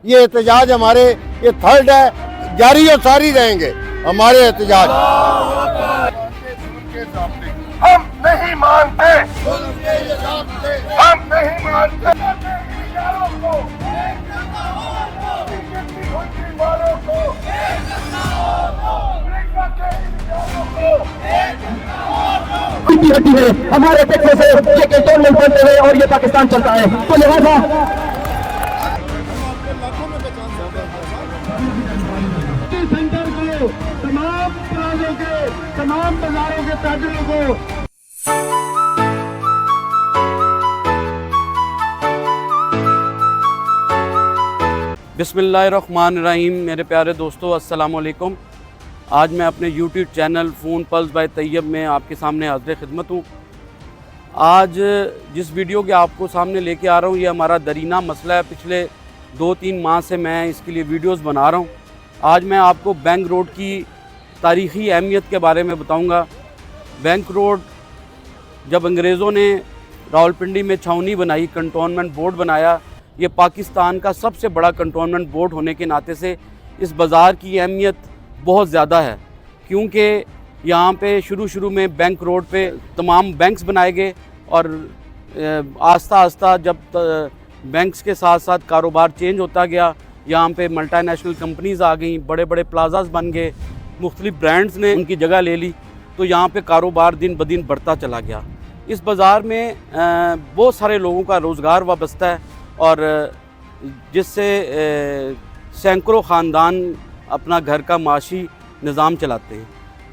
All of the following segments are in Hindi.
ये एहतजाज हमारे ये थर्ड है, जारी और सारी रहेंगे हमारे एहतजाज। हम नहीं मानते, हम नहीं मानते हड्डी है हमारे पेटों से ये कैंटोनमेंट बनते हुए और ये पाकिस्तान चलता है। तो लिहाजा सेंटर को तमाम प्लाजों के तमाम बाजारों के ताजिरों को बिस्मिल्लाहिर्रहमानिर्रहीम। मेरे प्यारे दोस्तों, अस्सलाम वालेकुम। आज मैं अपने YouTube channel Phone Pulse by Tayyab में आपके सामने हाज़िर खिदमत हूँ। आज जिस वीडियो के आपको सामने लेके आ रहा हूँ, ये हमारा दरीना मसला है। पिछले 2-3 माह से मैं इसके लिए वीडियोस बना रहा हूँ। आज मैं आपको बैंक रोड की तारीख़ी अहमियत के बारे में बताऊँगा। बैंक रोड जब अंग्रेज़ों ने रावलपिंडी में छावनी बनाई, कंटोनमेंट बोर्ड बनाया, ये पाकिस्तान का सबसे बड़ा कंटोनमेंट बोर्ड होने के नाते से इस बाज़ार की अहमियत बहुत ज़्यादा है, क्योंकि यहाँ पे शुरू में बैंक रोड पे तमाम बैंक्स बनाए गए और आस्ता आस्ता जब बैंक्स के साथ साथ कारोबार चेंज होता गया, यहाँ पे मल्टीनेशनल कंपनीज़ आ गई, बड़े बड़े प्लाजाज बन गए, मुख्तलिफ ब्रांड्स ने उनकी जगह ले ली, तो यहाँ पे कारोबार दिन ब दिन बढ़ता चला गया। इस बाज़ार में बहुत सारे लोगों का रोज़गार वाबस्ता है और जिससे सैकड़ों ख़ानदान अपना घर का माशी निज़ाम चलाते हैं।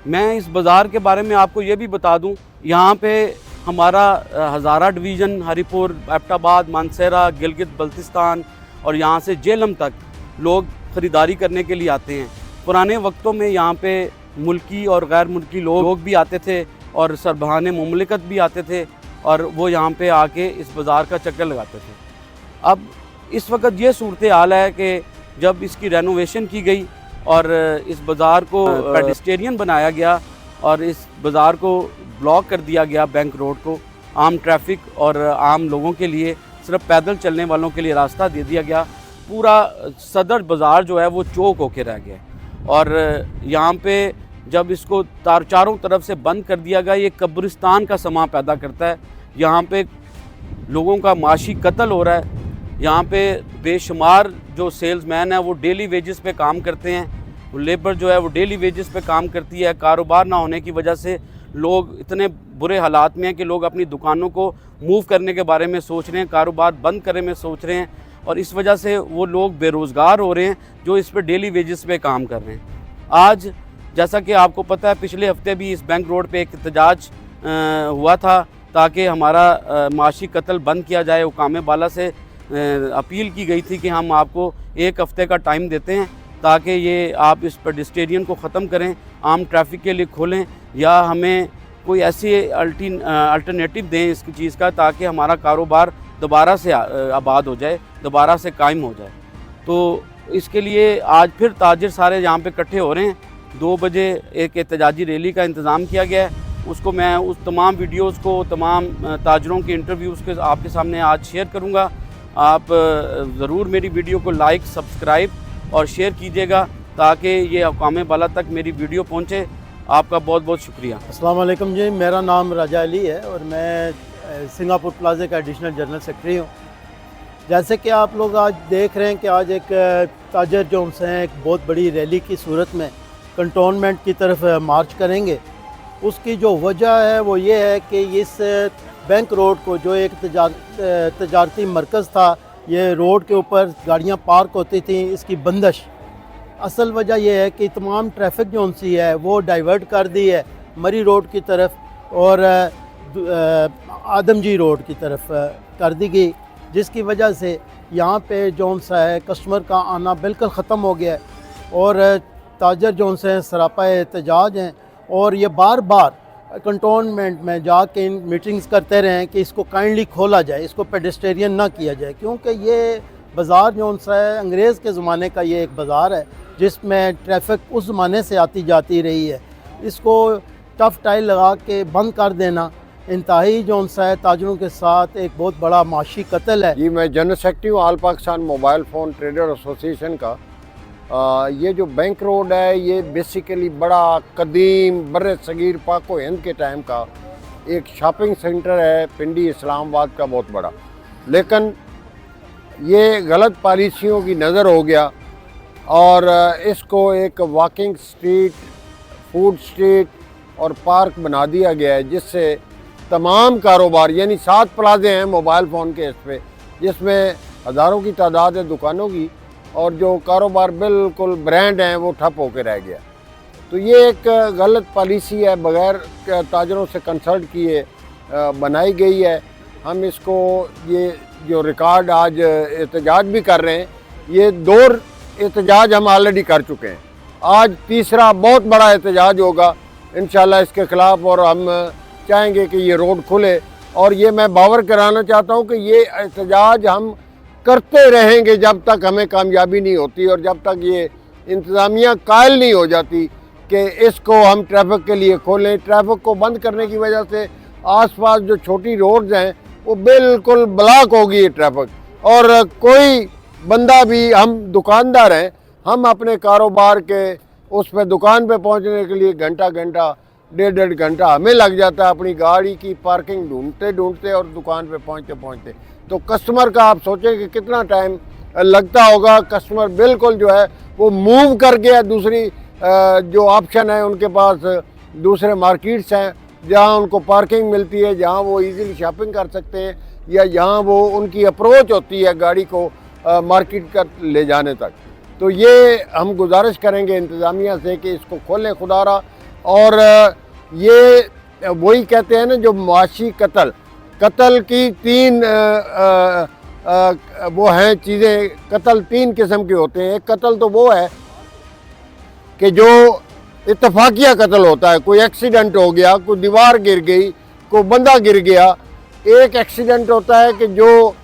मैं इस बाज़ार के बारे में आपको ये भी बता दूं, यहाँ पे हमारा हज़ारा डिवीज़न, हरीपुर, एबटाबाद, मानसरा, गिलगित बल्तिस्तान और यहाँ से जेहलम तक लोग ख़रीदारी करने के लिए आते हैं। पुराने वक्तों में यहाँ पे मुल्की और गैर मुल्की लोग भी आते थे और सरबराहान मुमलिकत भी आते थे और वो यहाँ पे आके इस बाज़ार का चक्कर लगाते थे। अब इस वक्त ये सूरत हाल है कि जब इसकी रेनोवेशन की गई और इस बाज़ार को पेडेस्टेरियन बनाया गया और इस बाज़ार को ब्लॉक कर दिया गया, बैंक रोड को आम ट्रैफिक और आम लोगों के लिए, सिर्फ पैदल चलने वालों के लिए रास्ता दे दिया गया। पूरा सदर बाज़ार जो है वो चौक होके रह गया और यहाँ पे जब इसको चारों तरफ से बंद कर दिया गया, ये कब्रिस्तान का समा पैदा करता है। यहाँ पे लोगों का माशी कत्ल हो रहा है। यहाँ पे बेशुमार जो सेल्समैन है वो डेली वेजेस पे काम करते हैं, लेबर जो है वो डेली वेजेस पे काम करती है। कारोबार ना होने की वजह से लोग इतने बुरे हालात में हैं कि लोग अपनी दुकानों को मूव करने के बारे में सोच रहे हैं, कारोबार बंद करने में सोच रहे हैं और इस वजह से वो लोग बेरोज़गार हो रहे हैं जो इस पर डेली वेजेस पे काम कर रहे हैं। आज जैसा कि आपको पता है, पिछले हफ्ते भी इस बैंक रोड पे एक एहतजाज हुआ था ताकि हमारा माशी कत्ल बंद किया जाए। हुकाम बाला से अपील की गई थी कि हम आपको 1 हफ़्ते का टाइम देते हैं ताकि ये आप इस पेडेस्टेरियन को ख़त्म करें, आम ट्रैफिक के लिए खोलें या हमें कोई ऐसी अल्टरनेटिव दें इसकी चीज़ का, ताकि हमारा कारोबार दोबारा से आबाद हो जाए, दोबारा से कायम हो जाए। तो इसके लिए आज फिर ताजिर सारे यहाँ पे इकट्ठे हो रहे हैं। 2 बजे एक एहतजाजी रैली का इंतज़ाम किया गया है। उसको मैं उस तमाम वीडियोज़ को, तमाम ताजरों के इंटरव्यूज़ के आपके सामने आज शेयर करूँगा। आप ज़रूर मेरी वीडियो को लाइक, सब्सक्राइब और शेयर कीजिएगा ताकि ये हुकाम बाला तक मेरी वीडियो पहुँचे। आपका बहुत बहुत शुक्रिया। अस्सलाम वालेकुम जी, मेरा नाम राजा अली है और मैं सिंगापुर प्लाजा का एडिशनल जनरल सेक्रेटरी हूँ। जैसे कि आप लोग आज देख रहे हैं कि आज एक ताजर जो हैं एक बहुत बड़ी रैली की सूरत में कंटोनमेंट की तरफ मार्च करेंगे। उसकी जो वजह है वो ये है कि इस बैंक रोड को, जो एक तजारती मरकज़ था, ये रोड के ऊपर गाड़ियाँ पार्क होती थी, इसकी बंदिश, असल वजह यह है कि तमाम ट्रैफिक जो उनसी है वो डाइवर्ट कर दी है मरी रोड की तरफ और आदमजी रोड की तरफ कर दी गई, जिसकी वजह से यहाँ पे जौन सा है कस्टमर का आना बिल्कुल ख़त्म हो गया है और ताजर जौन से सरापा एहतजाज हैं और ये बार बार कंटोनमेंट में जाके मीटिंग्स करते रहे कि इसको काइंडली खोला जाए, इसको पेडेस्टेरियन ना किया जाए, क्योंकि ये बाज़ार जो सा है अंग्रेज़ के ज़माने का ये एक बाज़ार है जिसमें ट्रैफिक उस ज़माने से आती जाती रही है। इसको टफ टाइल लगा के बंद कर देना इंतहाई जो है ताजरों के साथ एक बहुत बड़ा माशी कत्ल है। जी, मैं जनरल सेक्रेटरी हूँ all Pakistan mobile phone trader association का। ये जो बैंक रोड है ये बेसिकली बड़ा कदीम बर सगीर पाक व हिंद के टाइम का एक शॉपिंग सेंटर है पिंडी इस्लामाबाद का बहुत बड़ा, लेकिन ये गलत पॉलिसियों की नज़र हो गया और इसको एक वॉकिंग स्ट्रीट, फूड स्ट्रीट और पार्क बना दिया गया है, जिससे तमाम कारोबार यानी 7 प्लाजे हैं मोबाइल फ़ोन के इस पे, जिसमें हज़ारों की तादाद है दुकानों की, और जो कारोबार बिल्कुल ब्रांड हैं वो ठप होकर रह गया। तो ये एक गलत पॉलिसी है, बग़ैर ताजरों से कंसल्ट किए बनाई गई है। हम इसको ये जो रिकॉर्ड आज एहतजाज भी कर रहे हैं, ये 2 एहतजाज हम ऑलरेडी कर चुके हैं, आज तीसरा बहुत बड़ा एहतजाज होगा इंशाल्लाह इसके ख़िलाफ़, और हम चाहेंगे कि ये रोड खुले। और ये मैं बावर कराना चाहता हूँ कि ये एहतजाज हम करते रहेंगे जब तक हमें कामयाबी नहीं होती और जब तक ये इंतज़ामिया कायल नहीं हो जाती कि इसको हम ट्रैफिक के लिए खोलें। ट्रैफिक को बंद करने की वजह से आसपास जो छोटी रोड्स हैं वो बिल्कुल ब्लॉक होगी ये ट्रैफिक, और कोई बंदा भी, हम दुकानदार हैं, हम अपने कारोबार के उस पर दुकान पे पहुंचने के लिए घंटा 1.5 घंटा हमें लग जाता है अपनी गाड़ी की पार्किंग ढूंढते और दुकान पे पहुंचते। तो कस्टमर का आप सोचें कि कितना टाइम लगता होगा। कस्टमर बिल्कुल जो है वो मूव कर गया, दूसरी जो ऑप्शन है उनके पास दूसरे मार्केट्स हैं जहां उनको पार्किंग मिलती है, जहां वो इजीली शॉपिंग कर सकते हैं, या जहां वो उनकी अप्रोच होती है गाड़ी को मार्केट का ले जाने तक। तो ये हम गुजारिश करेंगे इंतज़ामिया से कि इसको खोलें खुदारा। और ये वही कहते हैं ना जो मुआशी कत्ल की 3 वो हैं चीज़ें, कत्ल 3 किस्म के होते हैं। एक कत्ल तो वो है कि जो इत्तफाकिया कत्ल होता है, कोई एक्सीडेंट हो गया, कोई दीवार गिर गई, कोई बंदा गिर गया। एक एक्सीडेंट होता है कि जो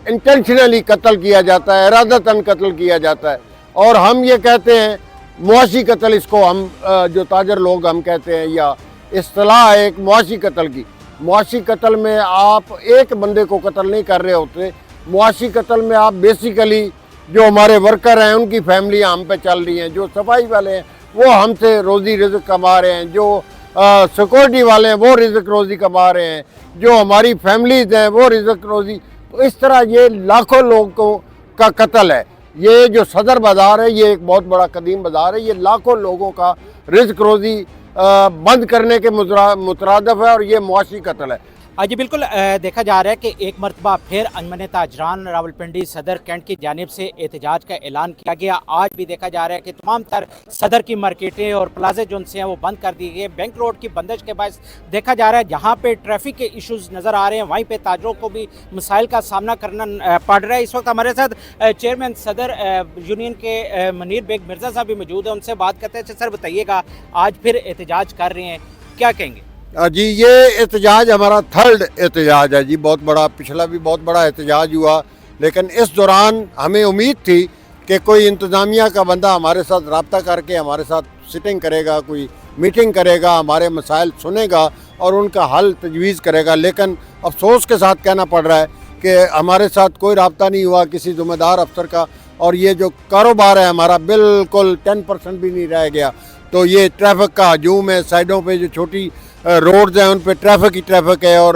इंटेंशनली कत्ल किया जाता है, इरादतन कत्ल किया जाता है, और हम ये कहते हैं मुआशी कत्ल, इसको हम जो ताजर लोग हम कहते हैं, या इस्तिलाह है एक मुआशी कत्ल की। मुआशी कत्ल में आप एक बंदे को कत्ल नहीं कर रहे होते, मुआशी कत्ल में आप बेसिकली जो हमारे वर्कर हैं उनकी फैमिलियाँ हम पे चल रही हैं, जो सफाई वाले हैं वो हमसे रोज़ी रिज़्क कमा रहे हैं, जो सिक्योरिटी वाले हैं वो रिज़्क रोज़ी कमा रहे हैं, जो हमारी फैमिलीज़ हैं वो रिज़्क रोज़ी। तो इस तरह ये लाखों लोगों का कत्ल है। ये जो सदर बाज़ार है ये एक बहुत बड़ा कदीम बाज़ार है, ये लाखों लोगों का रिज़्क रोज़ी बंद करने के मुतरादिफ है, और ये मुआशी कत्ल है। जी बिल्कुल, देखा जा रहा है कि एक मरतबा फिर अंजुमन ताजरान रावलपिंडी सदर कैंट की जानिब से एहतजाज का ऐलान किया गया। आज भी देखा जा रहा है कि तमाम तर सदर की मार्केटें और प्लाजे जो हैं वो बंद कर दिए गए। बैंक रोड की बंदिश के बाद देखा जा रहा है जहाँ पे ट्रैफिक के इश्यूज़ नज़र आ रहे हैं, वहीं पे ताजरों को भी मसाइल का सामना करना पड़ रहा है। इस वक्त हमारे साथ चेयरमैन सदर यूनियन के मनीर बेग मिर्ज़ा साहब भी मौजूद हैं, उनसे बात करते हैं। सर बताइएगा, आज फिर एहतजाज कर रहे हैं, क्या कहेंगे? जी, ये एहतजाज हमारा 3rd एहतजाज है जी, बहुत बड़ा। पिछला भी बहुत बड़ा एहतजाज हुआ, लेकिन इस दौरान हमें उम्मीद थी कि कोई इंतज़ामिया का बंदा हमारे साथ रब्ता करके हमारे साथ सिटिंग करेगा, कोई मीटिंग करेगा, हमारे मसाइल सुनेगा और उनका हल तजवीज़ करेगा। लेकिन अफसोस के साथ कहना पड़ रहा है कि हमारे साथ कोई रब्ता नहीं हुआ किसी ज़िम्मेदार अफसर का, और ये जो कारोबार है हमारा बिल्कुल 10% भी नहीं रह गया। तो ये ट्रैफिक का हजूम है, साइडों पे जो छोटी रोड्स हैं उन पे ट्रैफिक ही ट्रैफिक है, और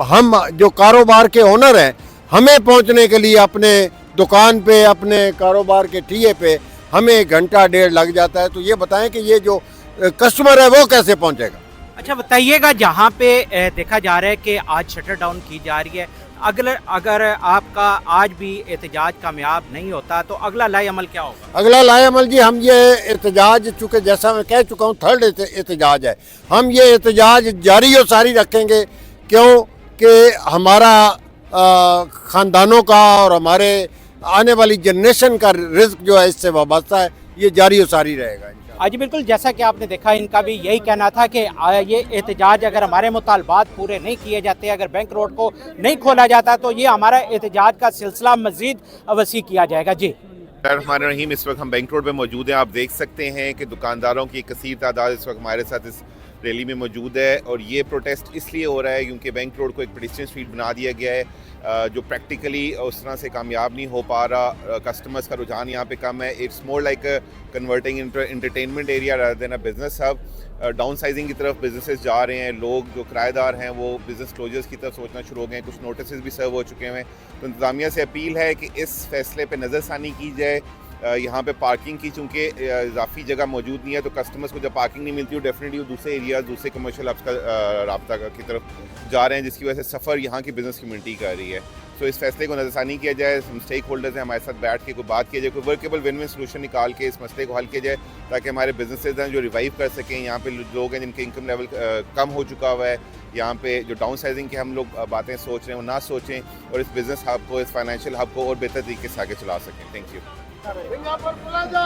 हम जो कारोबार के ओनर हैं हमें पहुंचने के लिए अपने दुकान पे, अपने कारोबार के ठिये पे हमें 1 घंटा 1.5 लग जाता है। तो ये बताएं कि ये जो कस्टमर है वो कैसे पहुंचेगा? अच्छा बताइएगा, जहाँ पे देखा जा रहा है कि आज शटर डाउन की जा रही है, अगर आपका आज भी एहतजाज कामयाब नहीं होता तो अगला लाए अमल क्या होगा? अगला लाए अमल जी, हम ये एहतजाज, चूँकि जैसा मैं कह चुका हूँ 3rd एहतजाज है, हम ये एहतजाज जारी और सारी रखेंगे, क्योंकि हमारा ख़ानदानों का और हमारे आने वाली जनरेशन का रिस्क जो है इससे वाबस्ता है, ये जारी और सारी रहेगा। जी बिल्कुल, जैसा कि आपने देखा इनका भी यही कहना था कि ये एहतजाज अगर हमारे मुतालबात पूरे नहीं किए जाते, अगर बैंक रोड को नहीं खोला जाता तो ये हमारा एहतजाज का सिलसिला मज़ीद वसी किया जाएगा। जी रहीम, इस वक्त हम बैंक रोड पे मौजूद हैं। आप देख सकते हैं कि दुकानदारों की कसीर तादाद इस वक्त हमारे साथ इस रैली में मौजूद है। और ये प्रोटेस्ट इसलिए हो रहा है क्योंकि बैंक रोड को एक पेडिस्ट्रियन स्ट्रीट बना दिया गया है, जो प्रैक्टिकली उस तरह से कामयाब नहीं हो पा रहा। कस्टमर्स का रुझान यहाँ पे कम है। It's more like converting entertainment area rather than a business hub. Down sizing की तरफ बिजनेसेस जा रहे हैं। लोग जो किराएदार हैं वो बिज़नेस क्लोजर्स की तरफ सोचना शुरू हो गए हैं। कुछ नोटिस भी सर्व हो चुके हैं। तो इंतज़ामिया से अपील है कि इस फैसले पे नज़रसानी की जाए। यहाँ पे पार्किंग की चूँकि इजाफी जगह मौजूद नहीं है, तो कस्टमर्स को जब पार्किंग नहीं मिलती, वो डेफिनेटली वो दूसरे एरियाज, दूसरे कमर्शियल हब्स का राब्ता की तरफ जा रहे हैं, जिसकी वजह से सफ़र यहाँ की बिज़नेस कम्यूनिटी कर रही है। तो इस फैसले को नज़रसानी किया जाए। स्टेक होल्डर्स हैं, हमारे साथ बैठ के कोई बात किया जाए, कोई वर्केबल विन विन सोल्यूशन निकाल के इस मसले को हल किया जाए, ताकि हमारे बिजनेसेस हैं जो रिवाइव कर सकें। यहाँ पे लोग हैं जिनके इनकम लेवल कम हो चुका हुआ है। यहाँ पे जो डाउन साइजिंग की हम लोग बातें सोच रहे हैं वो ना सोचें, और इस बिज़नेस हब को, इस फाइनेंशियल हब को और बेहतर तरीके से आगे चला सकें। Thank you. Singapore plaza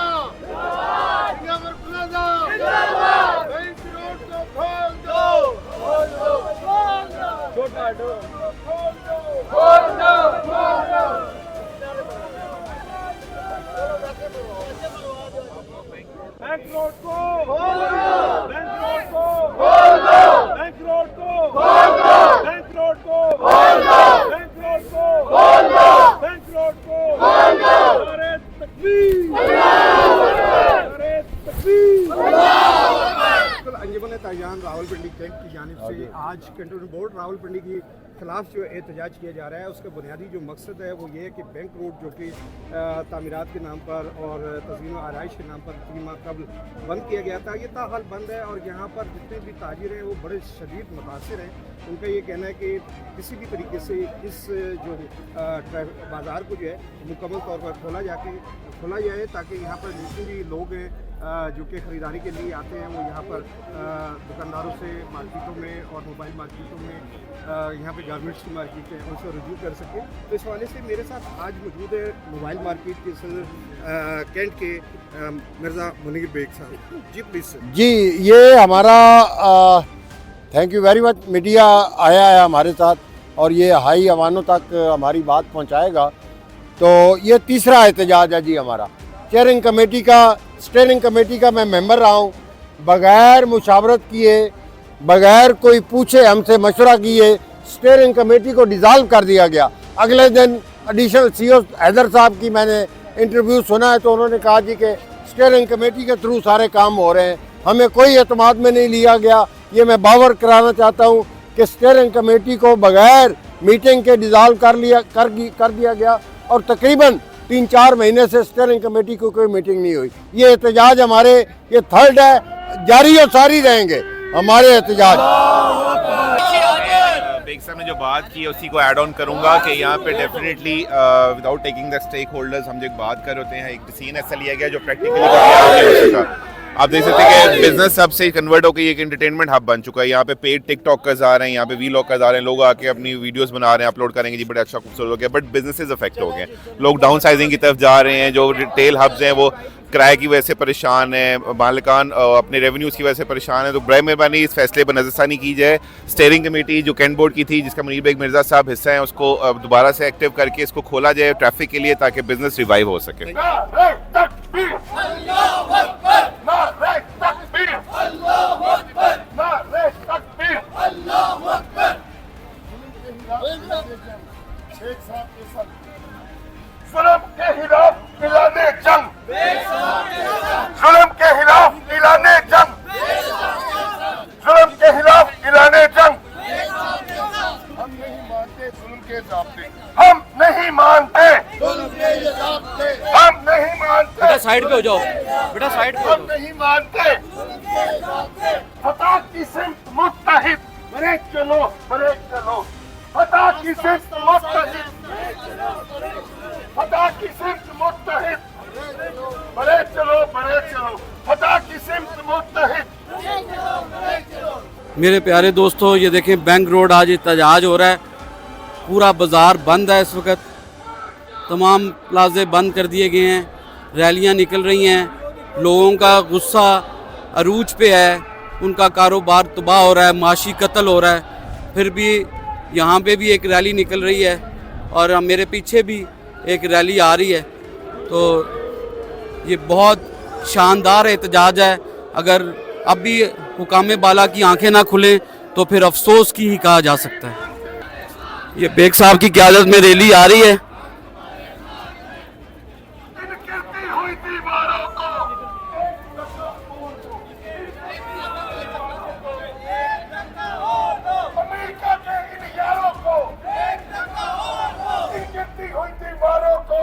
Singapore plaza जिंदाबाद। बैंक रोड को खोल दो, खोल दो, खोल दो, छोटा दो, खोल दो, खोल दो, खोल दो। बैंक रोड को खोल दो, बैंक रोड को खोल दो, बैंक रोड को खोल दो, बैंक रोड को खोल दो, बैंक रोड को खोल दो, बैंक रोड को खोल दो। नारे तकबीर, नारे तकबीर। अंजुमन ताजान रावलपिंडी कैंट की जानिब से आज कंटोनमेंट बोर्ड रावलपिंडी के खिलाफ जो एहतजाज किया जा रहा है, उसका बुनियादी जो मकसद है वो ये है कि बैंक रोड जो कि तामीरात के नाम पर और तज़मीन आराइश के नाम पर 3 माह कबल बंद किया गया था, ये ताहाल बंद है। और यहाँ पर जितने भी ताजिर हैं वो बड़े शदीद मुतासिर हैं। उनका ये कहना है कि किसी भी तरीके से इस जो बाज़ार को जो है मुकम्मल तौर पर खोला जाए, ताकि यहाँ पर जितने भी लोग हैं जो कि ख़रीदारी के लिए आते हैं, वो यहाँ पर दुकानदारों से मार्केटों में और मोबाइल मार्केटों में, यहाँ पे गारमेंट्स की मार्केट है, उनसे रुजू कर सकें। तो इस हवाले से मेरे साथ आज मौजूद है मोबाइल मार्केट के सदर कैंट के मिर्ज़ा मुनीर बेग साहब। जी प्लीज़ सर। जी, ये हमारा thank you very much. Media आया है हमारे साथ और ये हाई अवानों तक हमारी बात पहुँचाएगा। तो ये तीसरा एहतजाज है जी हमारा। स्टीयरिंग कमेटी का मैं मेंबर रहा हूँ। बग़ैर मुशावरत किए, बग़ैर कोई पूछे, हमसे मशवरा किए स्टीयरिंग कमेटी को डिज़ाल्व कर दिया गया। अगले दिन एडिशनल CEO हैदर साहब की मैंने इंटरव्यू सुना है, तो उन्होंने कहा जी कि स्टीयरिंग कमेटी के थ्रू सारे काम हो रहे हैं, हमें कोई एतमाद में नहीं लिया गया। ये मैं बावर कराना चाहता हूँ कि स्टीयरिंग कमेटी को बग़ैर मीटिंग के डिज़ाल्व कर दिया गया, और तकरीबन 3-4 महीने से स्टीयरिंग कमेटी को कोई मीटिंग नहीं हुई। ये एहतजाज हमारे ये थर्ड है, जारी और सारी रहेंगे हमारे एहतजाज। बेग साहब ने जो बात की है उसी को ऐड ऑन करूंगा कि यहाँ पे definitely without taking the stakeholders हम जो एक बात कर होते हैं, एक डिसीजन ऐसा लिया गया जो प्रैक्टिकली नहीं हो सका। आप देख सकते हैं कि बिजनेस हब से कन्वर्ट होकर एक एंटरटेनमेंट हब बन चुका है। यहाँ पे पेड टिकटॉकर्स आ रहे हैं, यहाँ पे वीलॉगर्स आ रहे हैं, लोग आके अपनी वीडियोस बना रहे हैं, अपलोड करेंगे जी, बड़ा अच्छा खूबसूरत हो गया। बट बिजनेसेस अफेक्ट हो गए, लोग डाउन साइजिंग की तरफ जा रहे हैं। जो रिटेल हब्स हैं वो किराए की वजह से परेशान है, मालिकान अपने रेवेन्यूज़ की वजह से परेशान है। तो बड़े मेहरबानी इस फैसले पर नज़रसानी की जाए। स्टीयरिंग कमेटी जो कैंट बोर्ड की थी, जिसका मुनीर बेग मिर्ज़ा साहब हिस्सा हैं, उसको दोबारा से एक्टिव करके इसको खोला जाए ट्रैफिक के लिए, ताकि बिजनेस रिवाइव हो सके। जुल्म के खिलाफ ऐलाने जंग, जुल्म के खिलाफ ऐलाने जंग, जुल्म के खिलाफ ऐलाने जंग। हम नहीं मानते जुल्म के ज़ाब्ते, हम नहीं मानते जुल्म के ज़ाब्ते, हम नहीं मानते। बेटा साइड पे हो जाओ, बेटा साइड पे हो हम नहीं मानते फतह की सिमत मुत्तहिद, बड़े चलो फतह की सिमत मुत्तहिद, फतह की सिमत मुत्तहिद, बड़े चलो फतह की सिमत मुत्तहिद। मेरे प्यारे दोस्तों, ये देखें बैंक रोड आज एहतजाज हो रहा है। पूरा बाज़ार बंद है इस वक्त, तमाम प्लाजे बंद कर दिए गए हैं, रैलियां निकल रही हैं, लोगों का गुस्सा अरूज पे है, उनका कारोबार तबाह हो रहा है, माशी कत्ल हो रहा है। फिर भी यहाँ पे भी एक रैली निकल रही है और मेरे पीछे भी एक रैली आ रही है। तो ये बहुत शानदार एहतजाज है। अगर अब भी हुकाम बाला की आंखें ना खुलें तो फिर अफसोस की ही कहा जा सकता है। ये बेग साहब की क़यादत में रैली आ रही है। गिरती हुई दीवारों को अमेरिका के इन यारों को गिरती हुई दीवारों को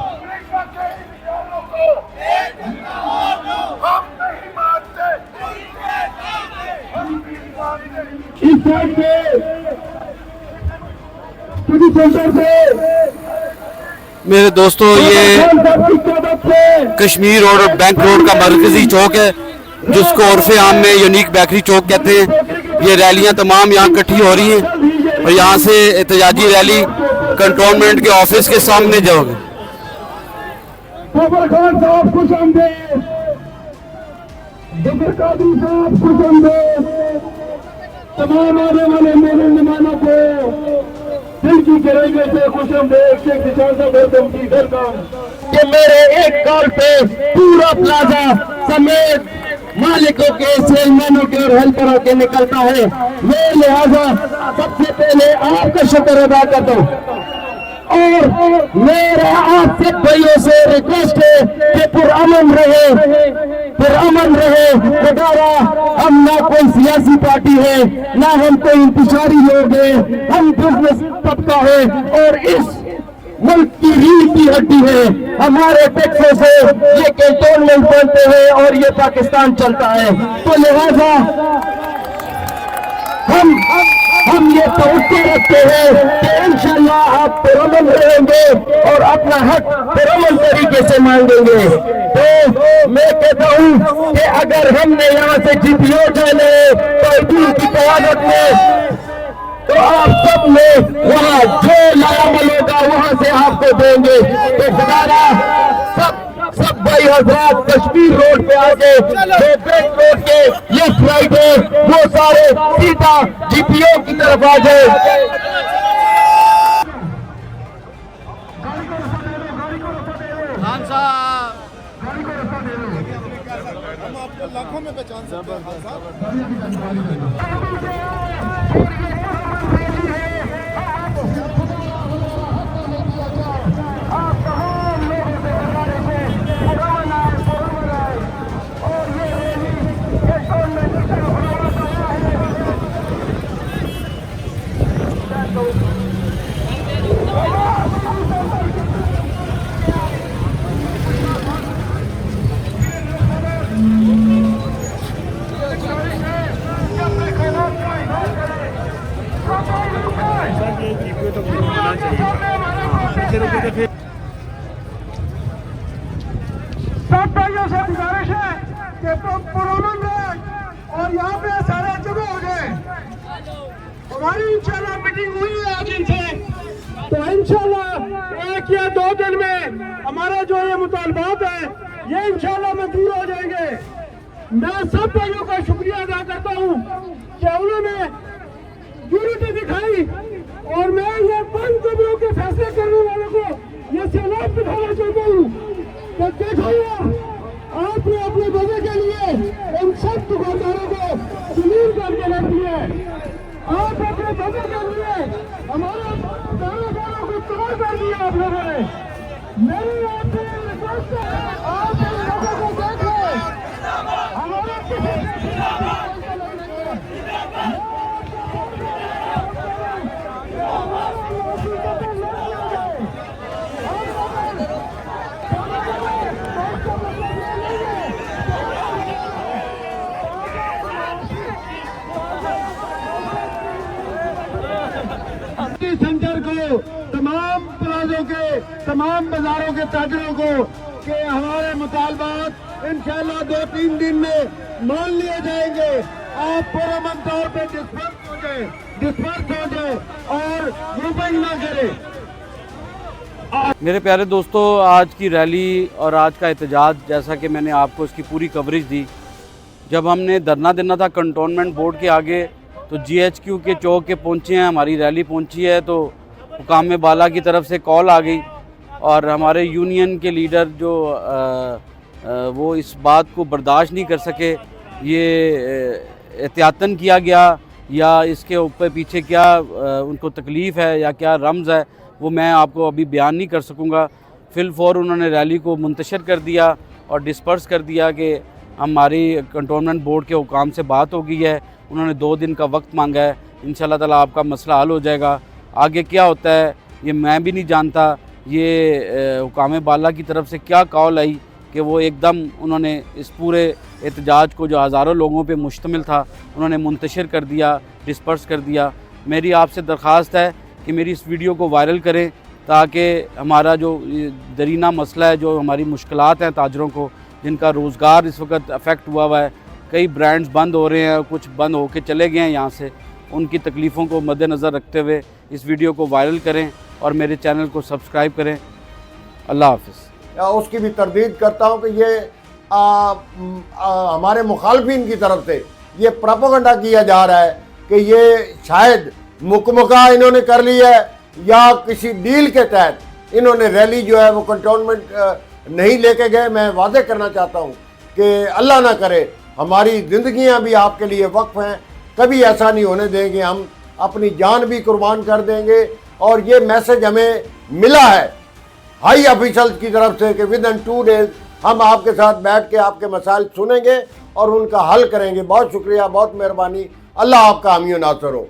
अमेरिका के इन यारों को हम नहीं मानते, हम नहीं मानते। इस साइड से मेरे दोस्तों, ये कश्मीर और बैंक रोड का मरकजी चौक है जिसको उर्फ़े आम में यूनिक बेकरी चौक कहते हैं। ये रैलियां तमाम यहाँ इकट्ठी हो रही हैं और यहाँ से एहतजाजी रैली कंटोनमेंट के ऑफिस के सामने जाओगे। बाबर खान साहब खुश आमदेद, जफर कादरी साहब खुश आमदेद, तमाम आने वाले मेरे मेहमानों को दिल की गहराइयों से खुश आमदेद। शेख निशान साहब वेलकम की वेलकम। कि मेरे एक कॉल पे पूरा प्लाजा समेत मालिकों के, सेलमैनों के और हेल्परों के निकलता है। मैं लिहाजा सबसे पहले आपका शुक्र अदा करता हूँ और मेरा आप सब भाइयों से रिक्वेस्ट है कि पुरअमन रहे दोबारा। हम ना कोई सियासी पार्टी है, ना हम कोई इंतजारी लोग हैं, हम बिजनेस तबका है और इस मुल्क की रीढ़ की हड्डी है। हमारे टैक्सों से ये कैंटोनमेंट बनते हैं और ये पाकिस्तान चलता है। तो लिहाजा हम ये तवक्को रखते हैं कि इंशाअल्लाह आप पुरअमन रहेंगे और अपना हक पुरअमन तरीके से मांगेंगे। तो मैं कहता हूँ कि अगर हमने यहाँ से जीपीओ जाने तो की क़यादत में, तो आप सब में वहाँ जो लायामल होगा वहाँ से आपको देंगे। तो खुदारा सब भाई हजरात कश्मीर रोड पे आके जो बैंक रोड के लेफ्ट राइट है वो सारे सीधा जीपीओ की तरफ आ जाए। खान साहब, लाखों में पहचान सकते सब भाइयों से गुजारिश है कि पुरअमन रहे और यहाँ पे सारे जगह हो गए। हमारी इंशाल्लाह मीटिंग हुई है आज इनसे, तो इंशाल्लाह 1 या 2 दिन में हमारा जो ये मुतालबात है ये इंशाल्लाह मंजूर हो जाएंगे। मैं सब भाइयों का शुक्रिया अदा करता हूँ कि उन्होंने यूनिटी दिखाई और मैं ये 5 कमरों के फैसले करने वालों को ये सैलाब दिखाना चाहता हूँ। तो देखिए, आपने अपने बजे के लिए इन सब दुकानदारों को जमीन करके रख दिया है। आप अपने बजे के लिए हमारे कारोबारों को तबाह कर दिया आप लोगों ने। मेरी आपसे रिक्वेस्ट है, आप इन लोगों को देखें, हमारे किसी सेंटर को, तमाम प्लाजों के, तमाम बाजारों के ताजरों को कि हमारे मुतालबात इंशाल्लाह 2-3 दिन में मान लिए जाएंगे। आप पुरअमन तौर पे डिस्पर्स हो जाए और मूवमेंट ना करें। मेरे प्यारे दोस्तों, आज की रैली और आज का एहतजाज, जैसा कि मैंने आपको इसकी पूरी कवरेज दी, जब हमने धरना देना था कंटोनमेंट बोर्ड के आगे तो GHQ के चौक के पहुँचे हैं, हमारी रैली पहुँची है तो हुकाम बाला की तरफ से कॉल आ गई और हमारे यूनियन के लीडर जो वो इस बात को बर्दाश्त नहीं कर सके। ये एहतियातन किया गया या इसके ऊपर पीछे क्या उनको तकलीफ़ है या क्या रमज़ है, वो मैं आपको अभी बयान नहीं कर सकूँगा। फिलफौर उन्होंने रैली को मुंतशर कर दिया और डिस्पर्स कर दिया कि हमारी कंटोनमेंट बोर्ड के हुकाम से बात हो गई है, उन्होंने 2 दिन का वक्त मांगा है, इंशाल्लाह ताला आपका मसला हल हो जाएगा। आगे क्या होता है ये मैं भी नहीं जानता। ये हुकाम बाला की तरफ से क्या कॉल आई कि वो एकदम उन्होंने इस पूरे एहतजाज को जो हज़ारों लोगों पे मुश्तमिल था उन्होंने मुंतशिर कर दिया, डिस्पर्स कर दिया। मेरी आपसे दरख्वास्त है कि मेरी इस वीडियो को वायरल करें ताकि हमारा जो दरीना मसला है, जो हमारी मुश्किलात हैं ताजरों को, जिनका रोज़गार इस वक्त अफेक्ट हुआ है, कई ब्रांड्स बंद हो रहे हैं, कुछ बंद होके चले गए हैं यहाँ से, उनकी तकलीफ़ों को मद्देनज़र रखते हुए इस वीडियो को वायरल करें और मेरे चैनल को सब्सक्राइब करें। अल्लाह हाफ़िज़। उसकी भी तरदीद करता हूँ कि ये हमारे मुखालफिन की तरफ से ये प्रोपेगेंडा किया जा रहा है कि ये शायद मुकमका इन्होंने कर लिया है या किसी डील के तहत इन्होंने रैली जो है वो कंटोनमेंट नहीं लेके गए। मैं वादे करना चाहता हूँ कि अल्लाह ना करे हमारी ज़िंदगियाँ भी आपके लिए वक्फ हैं, कभी ऐसा नहीं होने देंगे, हम अपनी जान भी कुर्बान कर देंगे। और ये मैसेज हमें मिला है हाई ऑफिशल की तरफ से कि विद इन 2 डेज हम आपके साथ बैठ के आपके मसाइल सुनेंगे और उनका हल करेंगे। बहुत शुक्रिया, बहुत मेहरबानी। अल्लाह आपका हामी नासर हो।